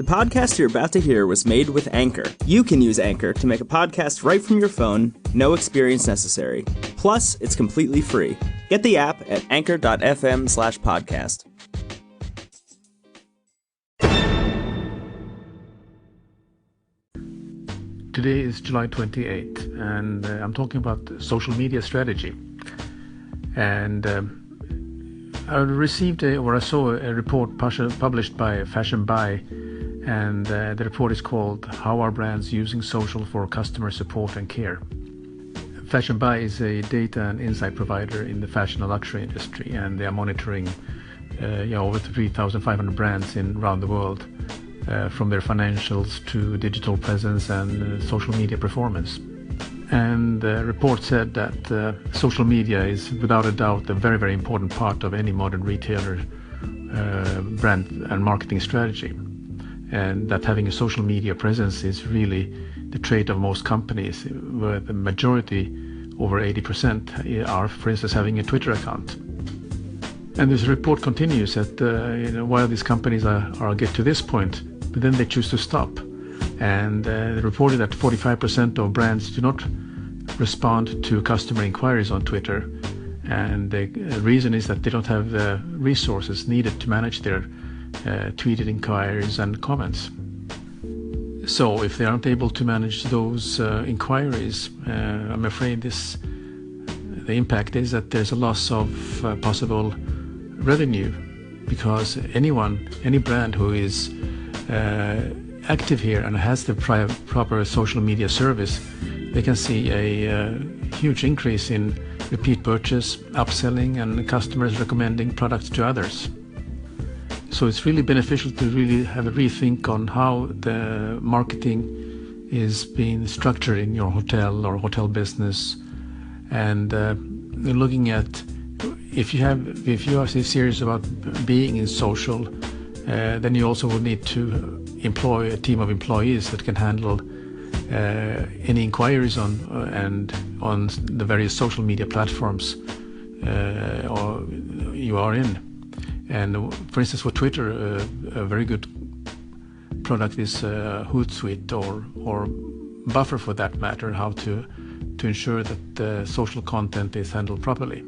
The podcast you're about to hear was made with Anchor. You can use Anchor to make a podcast right from your phone, no experience necessary. Plus, it's completely free. Get the app at anchor.fm/podcast. Today is July 28th, and I'm talking about social media strategy. And I saw a report published by Fashion Buy, and the report is called "How Are Brands Using Social for Customer Support and Care?" Fashion Buy is a data and insight provider in the fashion and luxury industry, and they are monitoring over 3,500 brands around the world, from their financials to digital presence and social media performance. And the report said that social media is without a doubt a very, very important part of any modern retailer brand and marketing strategy. And that having a social media presence is really the trait of most companies, where the majority, over 80%, are, for instance, having a Twitter account. And this report continues that while these companies are get to this point, but then they choose to stop. And they reported that 45% of brands do not respond to customer inquiries on Twitter. And the reason is that they don't have the resources needed to manage their tweeted inquiries and comments. So if they aren't able to manage those inquiries, I'm afraid the impact is that there's a loss of possible revenue, because any brand who is active here and has the proper social media service, they can see a huge increase in repeat purchase, upselling, and customers recommending products to others. So it's really beneficial to really have a rethink on how the marketing is being structured in your hotel or hotel business, and looking at if you are serious about being in social, then you also will need to employ a team of employees that can handle any inquiries on the various social media platforms or you are in. And for instance, for Twitter, a very good product is Hootsuite or Buffer, for that matter, how to ensure that the social content is handled properly.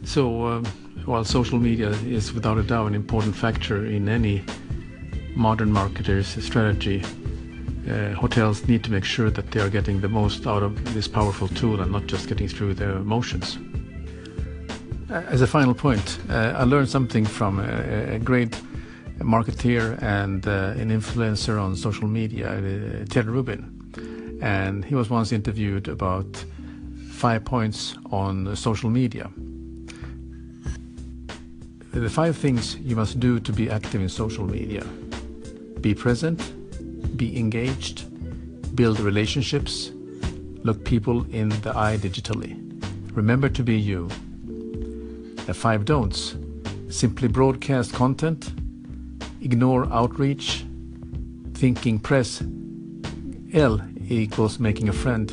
So while social media is without a doubt an important factor in any modern marketer's strategy, hotels need to make sure that they are getting the most out of this powerful tool and not just getting through the motions. As a final point, I learned something from a great marketeer and an influencer on social media, Ted Rubin. And he was once interviewed about 5 points on social media. The 5 things you must do to be active in social media: be present, be engaged, build relationships, look people in the eye digitally, remember to be you. The 5 don'ts: simply broadcast content, ignore outreach, thinking press, L equals making a friend,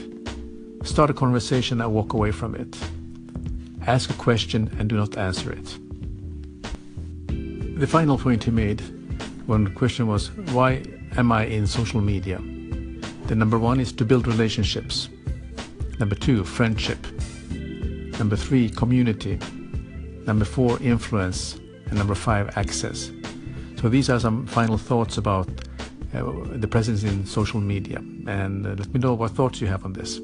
start a conversation and walk away from it, ask a question and do not answer it. The final point he made, when the question was, why am I in social media? The number 1 is to build relationships. Number 2, friendship. Number 3, community. Number 4, influence. And number 5, access. So these are some final thoughts about the presence in social media. And let me know what thoughts you have on this.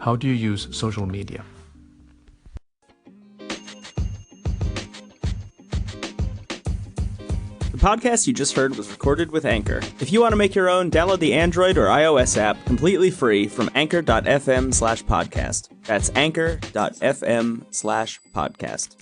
How do you use social media? The podcast you just heard was recorded with Anchor. If you want to make your own, download the Android or iOS app completely free from anchor.fm/podcast. That's anchor.fm/podcast.